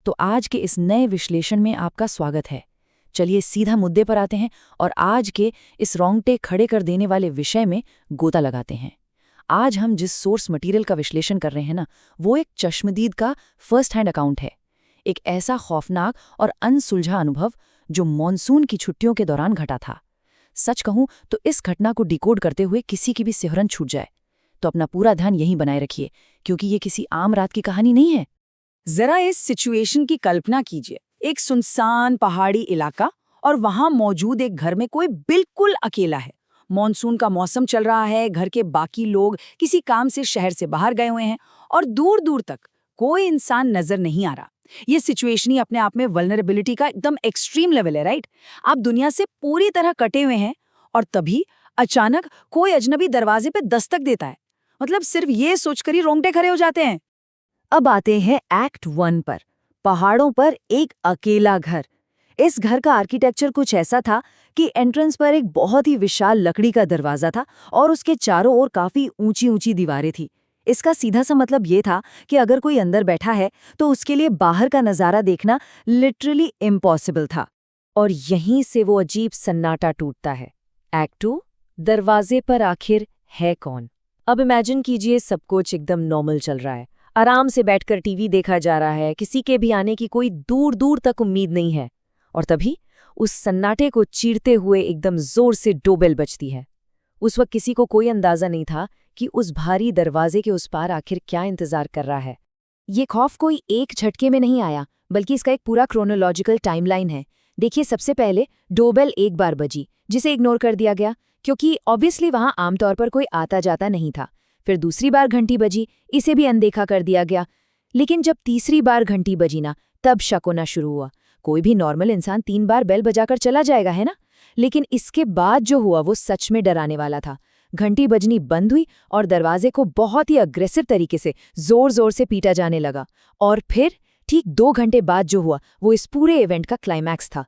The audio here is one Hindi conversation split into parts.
तो आज के इस नए विश्लेषण में आपका स्वागत है। चलिए सीधा मुद्दे पर आते हैं और आज के इस रोंगटे खड़े कर देने वाले विषय में गोता लगाते हैं। आज हम जिस सोर्स मटेरियल का विश्लेषण कर रहे हैं ना, वो एक चश्मदीद का फर्स्ट हैंड अकाउंट है। एक ऐसा खौफनाक और अनसुलझा अनुभव जो मॉनसून की छुट्टियों के दौरान घटा था। सच कहूं तो इस घटना को डिकोड करते हुए किसी की भी सिहरन छूट जाए तो अपना पूरा ध्यान यहीं बनाए रखिए, क्योंकि ये किसी आम रात की कहानी नहीं है। जरा इस सिचुएशन की कल्पना कीजिए। एक सुनसान पहाड़ी इलाका और वहां मौजूद एक घर में कोई बिल्कुल अकेला है। मॉनसून का मौसम चल रहा है, घर के बाकी लोग किसी काम से शहर से बाहर गए हुए हैं और दूर दूर तक कोई इंसान नजर नहीं आ रहा। ये सिचुएशन ही अपने आप में वल्नरेबिलिटी का एकदम एक्सट्रीम लेवल है, राइट? आप दुनिया से पूरी तरह कटे हुए हैं और तभी अचानक कोई अजनबी दरवाजे पे दस्तक देता है। मतलब सिर्फ ये सोचकर ही रोंगटे खड़े हो जाते हैं। अब आते हैं एक्ट 1 पर। पहाड़ों पर एक अकेला घर। इस घर का आर्किटेक्चर कुछ ऐसा था कि एंट्रेंस पर एक बहुत ही विशाल लकड़ी का दरवाजा था और उसके चारों ओर काफी ऊंची ऊंची दीवारें थी। इसका सीधा सा मतलब ये था कि अगर कोई अंदर बैठा है तो उसके लिए बाहर का नजारा देखना लिटरली इम्पॉसिबल था। और यहीं से वो अजीब सन्नाटा टूटता है। एक्ट 2, दरवाजे पर आखिर है कौन? अब इमेजिन कीजिए सब कुछ एकदम नॉर्मल चल रहा है। आराम से बैठकर टीवी देखा जा रहा है, किसी के भी आने की कोई दूर दूर तक उम्मीद नहीं है। और तभी उस सन्नाटे को चीरते हुए एकदम जोर से डोबेल बजती है। उस वक्त किसी को कोई अंदाजा नहीं था कि उस भारी दरवाजे के उस पार आखिर क्या इंतजार कर रहा है। ये खौफ कोई एक झटके में नहीं आया, बल्कि इसका एक पूरा क्रोनोलॉजिकल टाइमलाइन है। देखिए, सबसे पहले डोबेल एक बार बजी, जिसे इग्नोर कर दिया गया क्योंकि ऑब्वियसली वहां आमतौर पर कोई आता जाता नहीं था। फिर दूसरी बार घंटी बजी, इसे भी अनदेखा कर दिया गया। लेकिन जब तीसरी बार घंटी बजी ना, तब शक होना शुरू हुआ। कोई भी नॉर्मल इंसान 3 बार बेल बजाकर चला जाएगा, है ना? लेकिन इसके बाद जो हुआ वो सच में डराने वाला था। घंटी बजनी बंद हुई और दरवाजे को बहुत ही अग्रेसिव तरीके से जोर जोर से पीटा जाने लगा। और फिर ठीक 2 घंटे बाद जो हुआ वो इस पूरे इवेंट का क्लाइमैक्स था।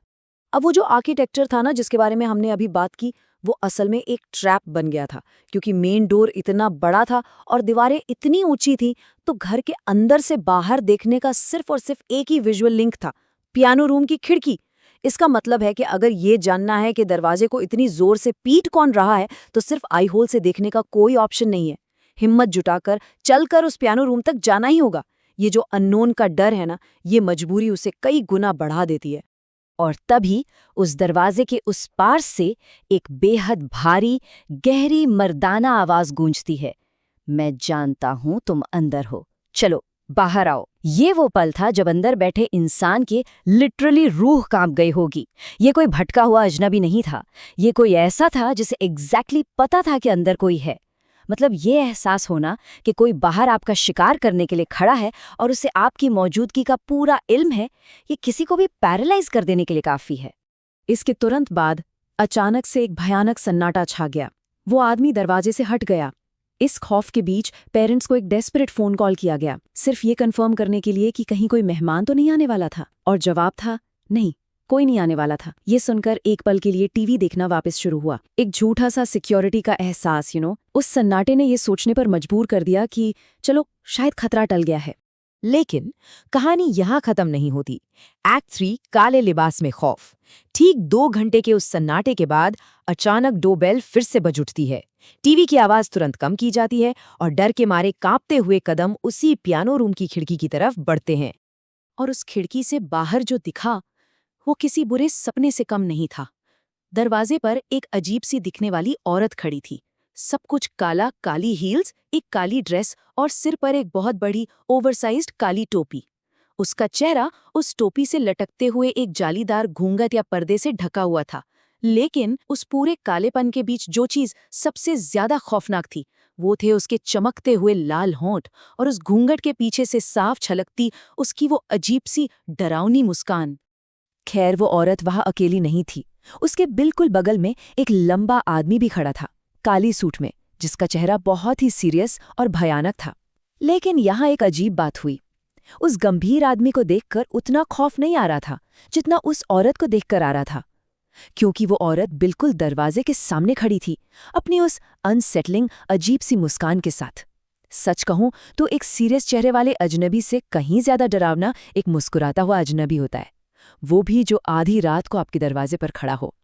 अब वो जो आर्किटेक्चर था ना, जिसके बारे में हमने अभी बात की, वो असल में एक ट्रैप बन गया था, क्योंकि मेन डोर इतना बड़ा था और दीवारें इतनी ऊंची थी, तो घर के अंदर से बाहर देखने का सिर्फ और सिर्फ एक ही विजुअल लिंक था, पियानो रूम की खिड़की। इसका मतलब है कि अगर ये जानना है कि दरवाजे को इतनी जोर से पीट कौन रहा है, तो सिर्फ आई होल से देखने का कोई ऑप्शन नहीं है। हिम्मत जुटाकर चलकर उस पियानो रूम तक जाना ही होगा। ये जो अननोन का डर है ना, ये मजबूरी उसे कई गुना बढ़ा देती है। और तभी उस दरवाजे के उस पार से एक बेहद भारी, गहरी मर्दाना आवाज गूंजती है, मैं जानता हूं तुम अंदर हो, चलो बाहर आओ। ये वो पल था जब अंदर बैठे इंसान की लिटरली रूह कांप गई होगी। ये कोई भटका हुआ अजनबी नहीं था, ये कोई ऐसा था जिसे एग्जैक्टली पता था कि अंदर कोई है। मतलब ये एहसास होना कि कोई बाहर आपका शिकार करने के लिए खड़ा है और उसे आपकी मौजूदगी का पूरा इल्म है, ये किसी को भी पैरालाइज कर देने के लिए काफी है। इसके तुरंत बाद अचानक से एक भयानक सन्नाटा छा गया। वो आदमी दरवाजे से हट गया। इस खौफ के बीच पेरेंट्स को एक डेस्परेट फोन कॉल किया गया, सिर्फ ये कंफर्म करने के लिए कि कहीं कोई मेहमान तो नहीं आने वाला था। और जवाब था नहीं, कोई नहीं आने वाला था। ये सुनकर एक पल के लिए टीवी देखना वापस शुरू हुआ। एक झूठा सा सिक्योरिटी का एहसास, उस सन्नाटे ने ये सोचने पर मजबूर कर दिया कि चलो शायद खतरा टल गया है। लेकिन कहानी यहाँ खत्म नहीं होती। एक्ट 3, काले लिबास में खौफ। ठीक 2 घंटे के उस सन्नाटे के बाद अचानक डोरबेल फिर से बज उठती है। टीवी की आवाज तुरंत कम की जाती है और डर के मारे कांपते हुए कदम उसी पियानो रूम की खिड़की की तरफ बढ़ते हैं। और उस खिड़की से बाहर जो दिखा वो किसी बुरे सपने से कम नहीं था। दरवाजे पर एक अजीब सी दिखने वाली औरत खड़ी थी। सब कुछ काला, काली हील्स, एक काली ड्रेस और सिर पर एक बहुत बड़ी ओवरसाइज्ड काली टोपी। उसका चेहरा उस टोपी से लटकते हुए एक जालीदार घूंघट या पर्दे से ढका हुआ था। लेकिन उस पूरे कालेपन के बीच जो चीज सबसे ज्यादा खौफनाक थी, वो थे उसके चमकते हुए लाल होंठ और उस घूंघट के पीछे से साफ छलकती उसकी वो अजीब सी डरावनी मुस्कान। खैर, वो औरत वहां अकेली नहीं थी। उसके बिल्कुल बगल में एक लंबा आदमी भी खड़ा था, काली सूट में, जिसका चेहरा बहुत ही सीरियस और भयानक था। लेकिन यहाँ एक अजीब बात हुई। उस गंभीर आदमी को देखकर उतना खौफ नहीं आ रहा था जितना उस औरत को देखकर आ रहा था, क्योंकि वो औरत बिल्कुल दरवाजे के सामने खड़ी थी, अपनी उस अनसेटलिंग अजीब सी मुस्कान के साथ। सच कहूं तो एक सीरियस चेहरे वाले अजनबी से कहीं ज्यादा डरावना एक मुस्कुराता हुआ अजनबी होता है, वो भी जो आधी रात को आपके दरवाजे पर खड़ा हो।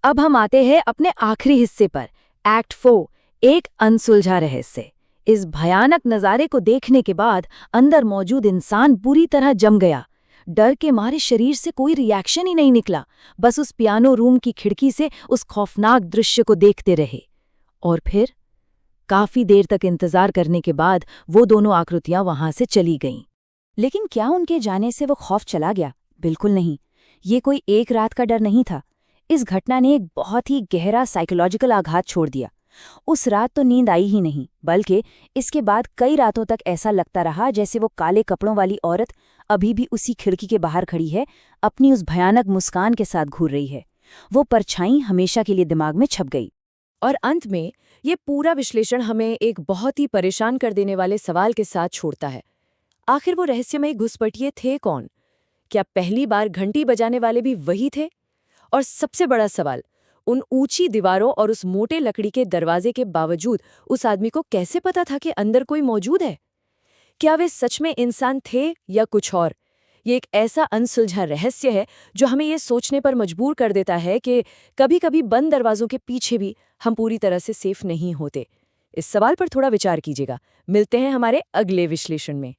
अब हम आते हैं अपने आखिरी हिस्से पर, एक्ट 4, एक अनसुलझा रहस्य। इस भयानक नज़ारे को देखने के बाद अंदर मौजूद इंसान बुरी तरह जम गया। डर के मारे शरीर से कोई रिएक्शन ही नहीं निकला, बस उस पियानो रूम की खिड़की से उस खौफनाक दृश्य को देखते रहे। और फिर काफी देर तक इंतजार करने के बाद वो दोनों आकृतियां वहां से चली गईं। लेकिन क्या उनके जाने से वो खौफ चला गया? बिल्कुल नहीं। ये कोई एक रात का डर नहीं था। इस घटना ने एक बहुत ही गहरा साइकोलॉजिकल आघात छोड़ दिया। उस रात तो नींद आई ही नहीं, बल्कि इसके बाद कई रातों तक ऐसा लगता रहा जैसे वो काले कपड़ों वाली औरत अभी भी उसी खिड़की के बाहर खड़ी है, अपनी उस भयानक मुस्कान के साथ घूर रही है। वो परछाई हमेशा के लिए दिमाग में छप गई। और अंत में ये पूरा विश्लेषण हमें एक बहुत ही परेशान कर देने वाले सवाल के साथ छोड़ता है। आखिर वो रहस्यमय घुसपैठिए थे कौन? क्या पहली बार घंटी बजाने वाले भी वही थे? और सबसे बड़ा सवाल, उन ऊंची दीवारों और उस मोटे लकड़ी के दरवाजे के बावजूद उस आदमी को कैसे पता था कि अंदर कोई मौजूद है? क्या वे सच में इंसान थे या कुछ और? ये एक ऐसा अनसुलझा रहस्य है जो हमें ये सोचने पर मजबूर कर देता है कि कभी-कभी बंद दरवाजों के पीछे भी हम पूरी तरह से सेफ नहीं होते। इस सवाल पर थोड़ा विचार कीजिएगा। मिलते हैं हमारे अगले विश्लेषण में।